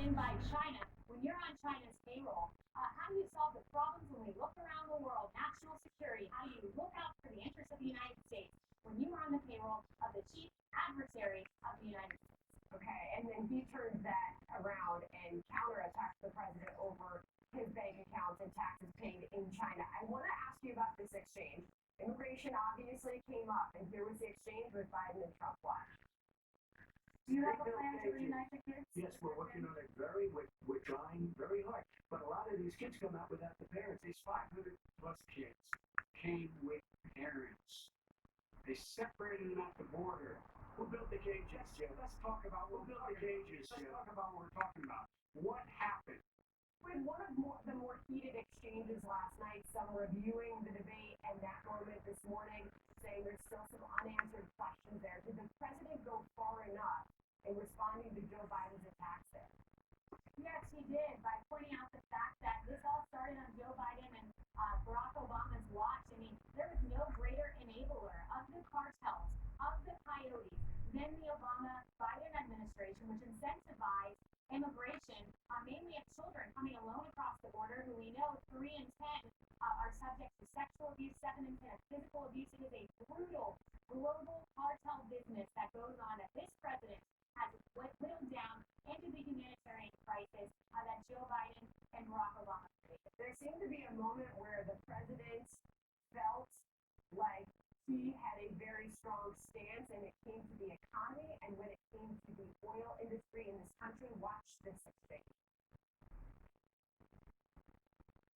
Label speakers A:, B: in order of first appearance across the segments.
A: and by China. When you're on China's payroll, how do you solve the problems when we look around the world? National security. How do you look out for the interests of the United States when you are on the payroll of the chief adversary of the United States?
B: Okay, and then he turns that around and counterattacks the president over his bank accounts and taxes paid in China. I want to ask you about this exchange. Immigration obviously came up, and here was the exchange with Biden and Trump. Why?
A: Do you have a plan to reunite the kids?
C: Yes, we're working on it we're trying very hard. But a lot of these kids come out without the parents. These 500 plus kids came with parents. They separated them at the border. Who built the cages, Jim? Let's talk about who built the cages, Jim. Let's talk about what we're talking about. What happened?
B: With one of the more heated exchanges last night, some reviewing the debate and that moment this morning, saying there's still some unanswered questions there. Did the president go far enough in responding to Joe Biden's attacks there?
A: Yes, he did, by pointing out the fact that this all started on Joe Biden and Barack Obama's watch. I mean, there was no greater enabler of the cartels, of the coyotes, than the Obama-Biden administration, which incentivized immigration, mainly of children coming alone across the border, who we know 3 in 10 are subject to sexual abuse, 7 in 10 physical abuse. It is a brutal global cartel business that goes on that this president has whittled down into the humanitarian crisis that Joe Biden and Barack Obama created.
B: There seemed to be a moment where the president felt like he had a very strong stance when it came to the economy and when it came to the oil industry in this country. Watch this exchange.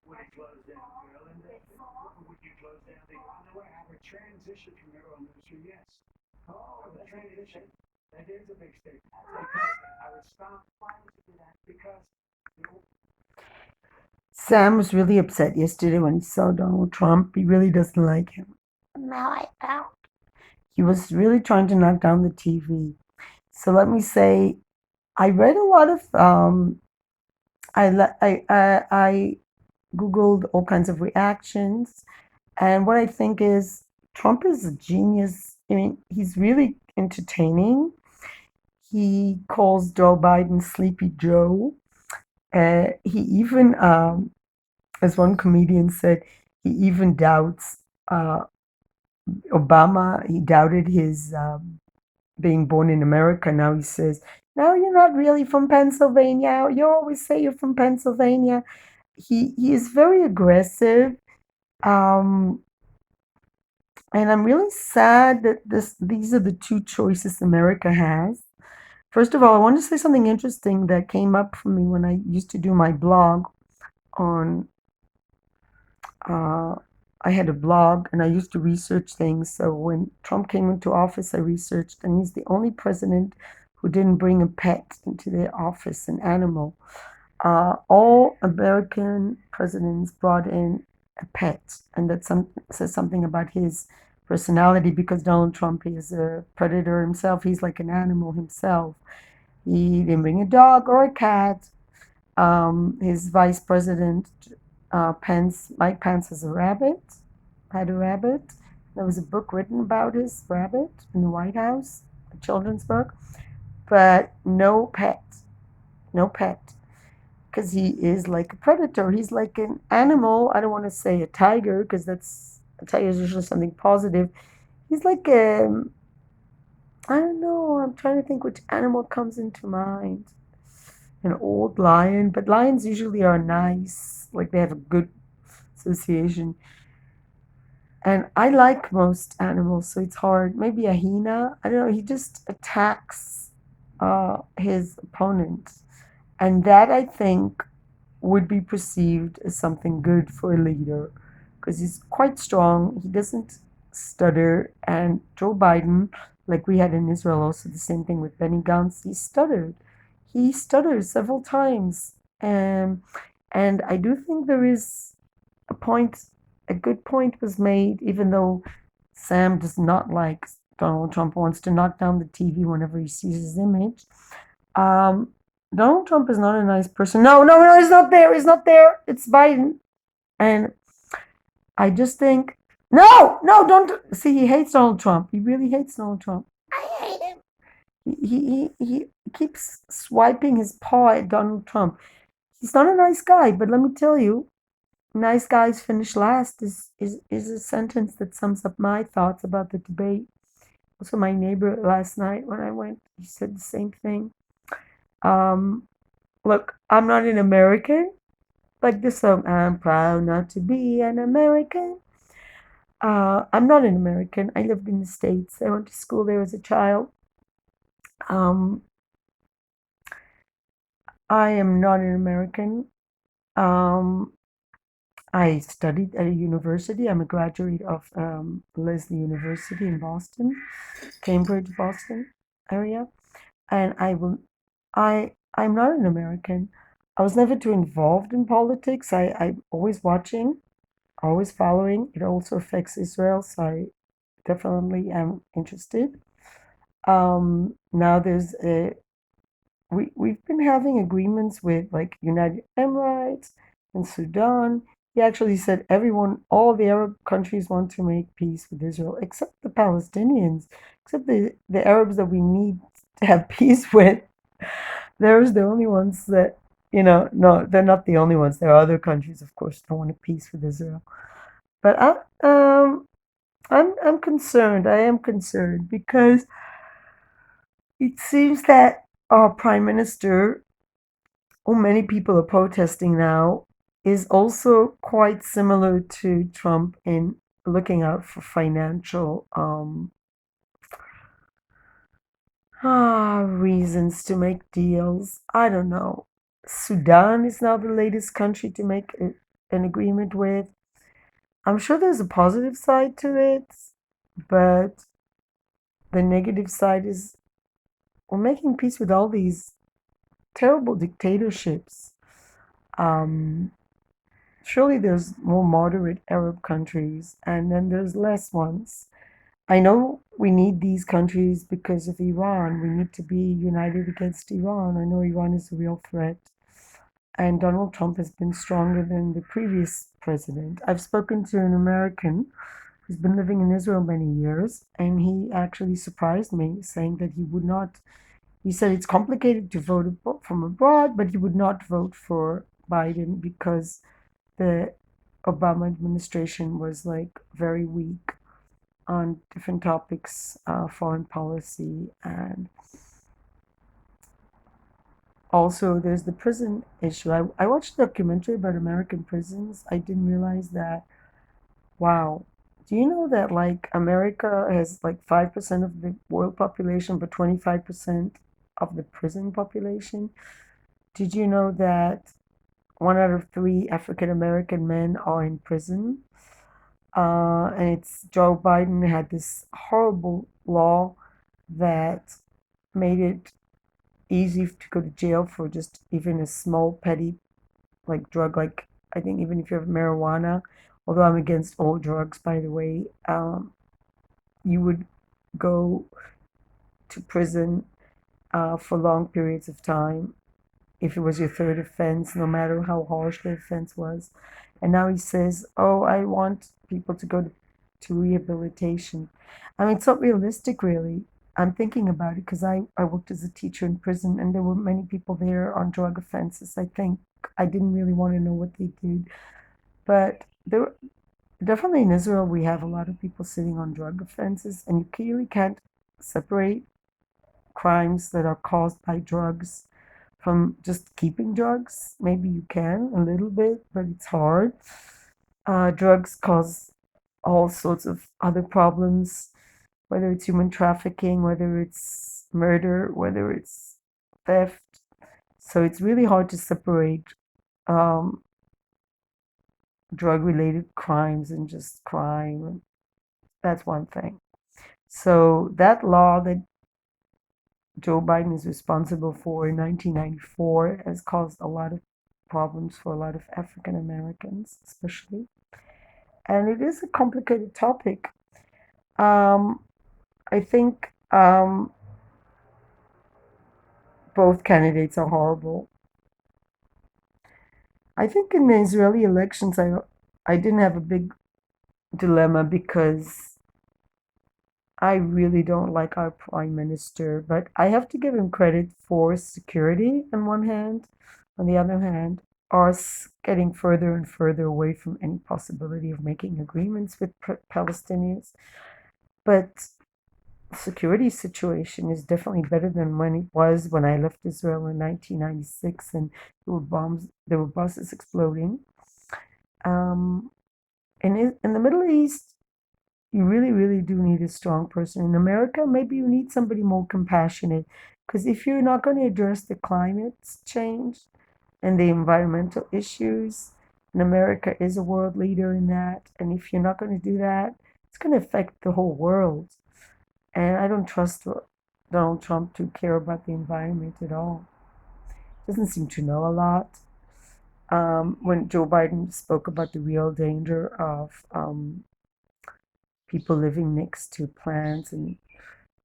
C: Would you close down the oil industry? Would you close down the oil industry? I would transition from the oil industry, yes. Oh, the transition. That is a big statement. Because I would stop. Why would you do that? Because
D: Sam was really upset yesterday when he saw Donald Trump. He really doesn't like him. No, I don't. He was really trying to knock down the TV. So let me say, I read a lot of. I Googled all kinds of reactions, and what I think is Trump is a genius. I mean, he's really entertaining. He calls Joe Biden Sleepy Joe. He even, as one comedian said, he even doubts Obama. He doubted his being born in America. Now he says, "No, you're not really from Pennsylvania. You always say you're from Pennsylvania." He is very aggressive, um, and I'm really sad that these are the two choices America has. First of all, I want to say something interesting that came up for me when I used to do my blog on. I had a blog and I used to research things. So when Trump came into office, I researched, and he's the only president who didn't bring a pet into their office, an animal. All American presidents brought in a pet, and that says something about his personality, because Donald Trump is a predator himself. He's like an animal himself. He didn't bring a dog or a cat. His vice president, Mike Pence, has a rabbit, had a rabbit. There was a book written about his rabbit in the White House, a children's book, but no pet, no pet, because he is like a predator. He's like an animal. I don't want to say a tiger, because a tiger is usually something positive. He's like I don't know. I'm trying to think which animal comes into mind. An old lion, but lions usually are nice, like they have a good association. And I like most animals, so it's hard. Maybe a hyena. I don't know. He just attacks his opponent, and that, I think, would be perceived as something good for a leader, because he's quite strong. He doesn't stutter. And Joe Biden, like we had in Israel, also the same thing with Benny Gantz, he stuttered. He stuttered several times. And I do think there is a good point was made, even though Sam does not like Donald Trump, wants to knock down the TV whenever he sees his image. Donald Trump is not a nice person. No, he's not there. He's not there. It's Biden. And I just think, no, don't. See, he hates Donald Trump. He really hates Donald Trump. I hate him. he keeps swiping his paw at Donald Trump. He's not a nice guy, but let me tell you, nice guys finish last is a sentence that sums up my thoughts about the debate. Also, my neighbor last night when I went, he said the same thing. Um, Look, I'm not an American. Like the song, I'm proud not to be an American. I'm not an American. I lived in the States. I went to school there as a child. Um, I am not an American. Um, I studied at a university. I'm a graduate of Lesley University in Boston, Cambridge, Boston area, and I'm not an American. I was never too involved in politics. I'm always watching, always following. It also affects Israel, so I definitely am interested. Now we've been having agreements with like United Emirates and Sudan. He actually said all the Arab countries want to make peace with Israel, except the Palestinians, except the Arabs that we need to have peace with. They're the only ones that, no, they're not the only ones. There are other countries, of course, that want a peace with Israel. But I'm concerned. I am concerned because it seems that our prime minister, who many people are protesting now, is also quite similar to Trump in looking out for financial reasons to make deals. I don't know. Sudan is now the latest country to make an agreement with. I'm sure there's a positive side to it, but the negative side is we're making peace with all these terrible dictatorships. Um, Surely there's more moderate Arab countries, and then there's less ones. I know we need these countries because of Iran. We need to be united against Iran. I know Iran is a real threat, and Donald Trump has been stronger than the previous president. I've spoken to an American who's been living in Israel many years, and he actually surprised me, saying that he would not. He said it's complicated to vote from abroad, but he would not vote for Biden because the Obama administration was like very weak on different topics, foreign policy, and also there's the prison issue. I watched a documentary about American prisons. I didn't realize that. Wow. Do you know that like America has like 5% of the world population, but 25% of the prison population? Did you know that 1 out of 3 African American men are in prison? And it's Joe Biden had this horrible law that made it easy to go to jail for just even a small petty like drug, like I think even if you have marijuana, although I'm against all drugs by the way, you would go to prison for long periods of time if it was your third offense, no matter how harsh the offense was. And now he says, oh, I want people to go to rehabilitation. I mean, it's not realistic, really. I'm thinking about it because I worked as a teacher in prison and there were many people there on drug offenses. I think I didn't really want to know what they did. But there, definitely in Israel, we have a lot of people sitting on drug offenses, and you clearly can't separate crimes that are caused by drugs from just keeping drugs. Maybe you can a little bit, but it's hard. Drugs cause all sorts of other problems, whether it's human trafficking, whether it's murder, whether it's theft. So it's really hard to separate um, drug related crimes and just crime. That's one thing. So that law that Joe Biden is responsible for in 1994 has caused a lot of problems for a lot of African Americans, especially. And it is a complicated topic. Um, I think both candidates are horrible. I think in the Israeli elections, I didn't have a big dilemma because I really don't like our prime minister, but I have to give him credit for security on one hand. On the other hand, us getting further and further away from any possibility of making agreements with Palestinians. But the security situation is definitely better than when it was when I left Israel in 1996 and there were buses exploding. Um, in the Middle East, you really, really do need a strong person. In America, maybe you need somebody more compassionate. Because if you're not going to address the climate change and the environmental issues, and America is a world leader in that, and if you're not going to do that, it's going to affect the whole world. And I don't trust Donald Trump to care about the environment at all. Doesn't seem to know a lot. When Joe Biden spoke about the real danger of people living next to plants, and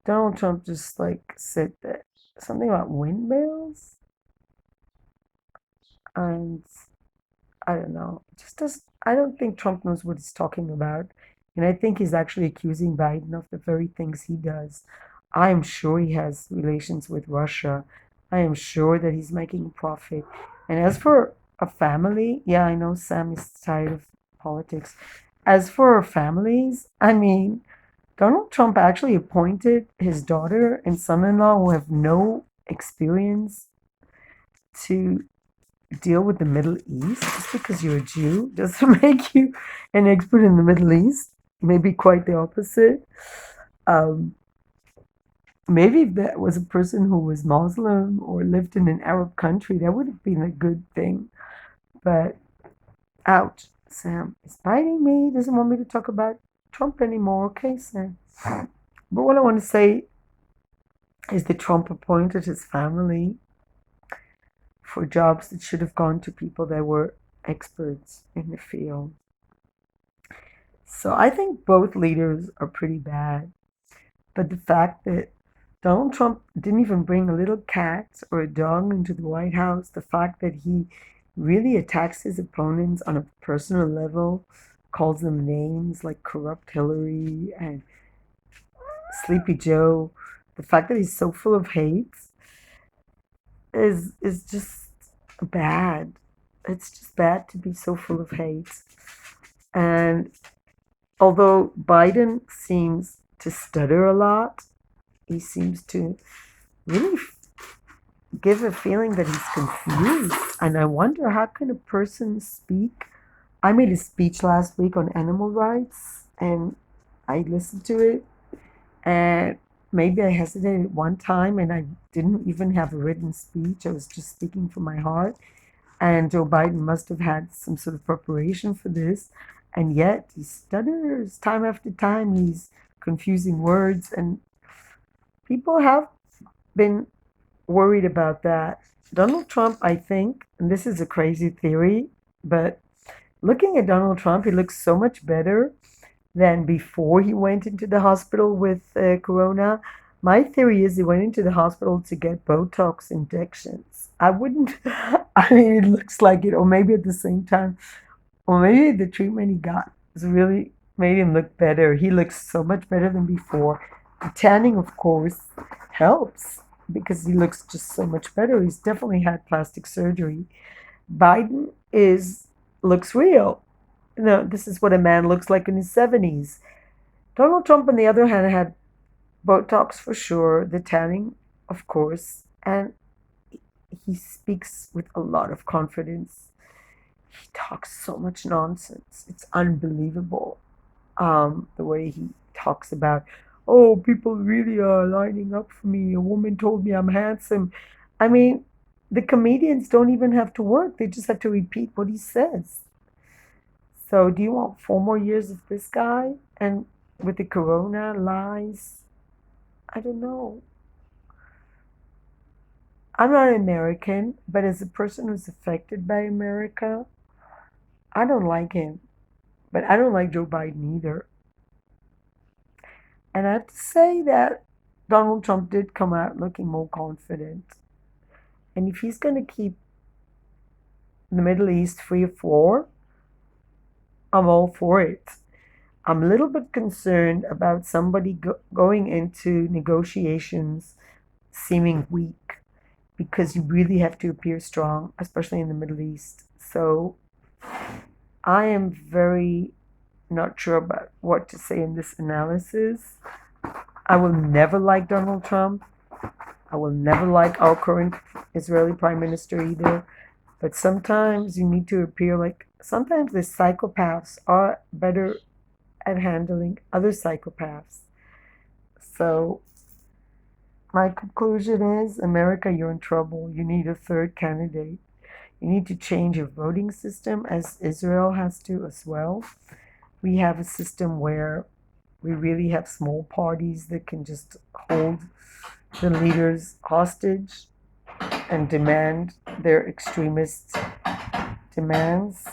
D: Donald Trump just like said that something about windmills, and I don't know, just does I don't think Trump knows what he's talking about, and I think he's actually accusing Biden of the very things he does. I am sure he has relations with Russia. I am sure that he's making a profit. And as for a family, yeah, I know Sam is tired of politics. As for families, I mean, Donald Trump actually appointed his daughter and son-in-law who have no experience to deal with the Middle East. Just because you're a Jew doesn't make you an expert in the Middle East. Maybe quite the opposite. Um, Maybe if that was a person who was Muslim or lived in an Arab country, that would have been a good thing. But ouch, Sam is biting me. Doesn't want me to talk about Trump anymore. Okay, Sam. But what I want to say is that Trump appointed his family for jobs that should have gone to people that were experts in the field. So I think both leaders are pretty bad. But the fact that Donald Trump didn't even bring a little cat or a dog into the White House, the fact that he really attacks his opponents on a personal level, calls them names like Corrupt Hillary and Sleepy Joe, the fact that he's so full of hate is just bad. It's just bad to be so full of hate. And although Biden seems to stutter a lot, he seems to really give a feeling that he's confused. And I wonder, how can a person speak? I made a speech last week on animal rights and I listened to it, and maybe I hesitated one time and I didn't even have a written speech. I was just speaking from my heart. And Joe Biden must have had some sort of preparation for this. And yet he stutters time after time. He's confusing words, and people have been worried about that. Donald Trump, I think, and this is a crazy theory, but looking at Donald Trump, he looks so much better than before he went into the hospital with corona. My theory is he went into the hospital to get Botox injections. I wouldn't, I mean, it looks like it, or maybe at the same time, or maybe the treatment he got has really made him look better. He looks so much better than before. The tanning, of course, helps because he looks just so much better. He's definitely had plastic surgery. Biden looks real. This is what a man looks like in his 70s. Donald Trump, on the other hand, had Botox for sure, the tanning, of course, and he speaks with a lot of confidence. He talks so much nonsense. It's unbelievable. The way he talks about, oh, people really are lining up for me. A woman told me I'm handsome. I mean, the comedians don't even have to work. They just have to repeat what he says. So do you want 4 more years of this guy? And with the corona lies, I don't know. I'm not American, but as a person who's affected by America, I don't like him. But I don't like Joe Biden either. And I have to say that Donald Trump did come out looking more confident. And if he's going to keep the Middle East free of war, I'm all for it. I'm a little bit concerned about somebody going into negotiations seeming weak because you really have to appear strong, especially in the Middle East. So I am very not sure about what to say in this analysis. I will never like Donald Trump. I will never like our current Israeli prime minister either. But sometimes you need to appear like, sometimes the psychopaths are better at handling other psychopaths. So my conclusion is, America, you're in trouble. You need a third candidate. You need to change your voting system, as Israel has to as well. We have a system where we really have small parties that can just hold the leaders hostage and demand their extremist demands.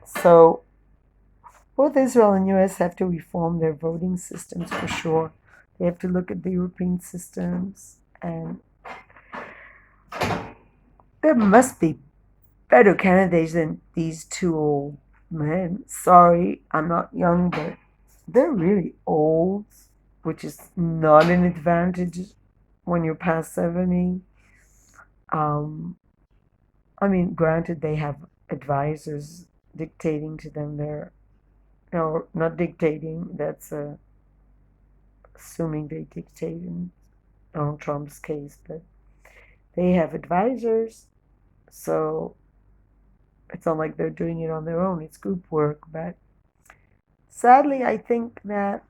D: So both Israel and US have to reform their voting systems for sure. They have to look at the European systems, and there must be better candidates than these two old men. Sorry, I'm not young, but they're really old, which is not an advantage when you're past 70. I mean, granted, they have advisors dictating to them their, no, not dictating, that's assuming they dictate in Donald Trump's case, but they have advisors, so it's not like they're doing it on their own, it's group work. But sadly, I think that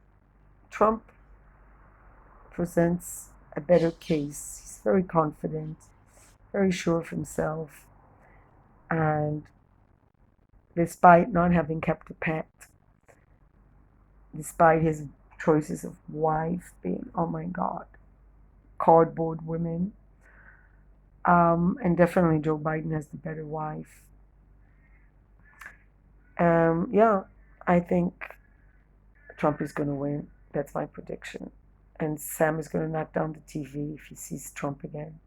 D: Trump presents a better case. He's very confident, very sure of himself, and despite not having kept a pet, despite his choices of wife being, oh my God, cardboard women, and definitely Joe Biden has the better wife. Yeah, I think Trump is going to win. That's my prediction. And Sam is going to knock down the TV if he sees Trump again.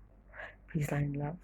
D: Peace, light, and love.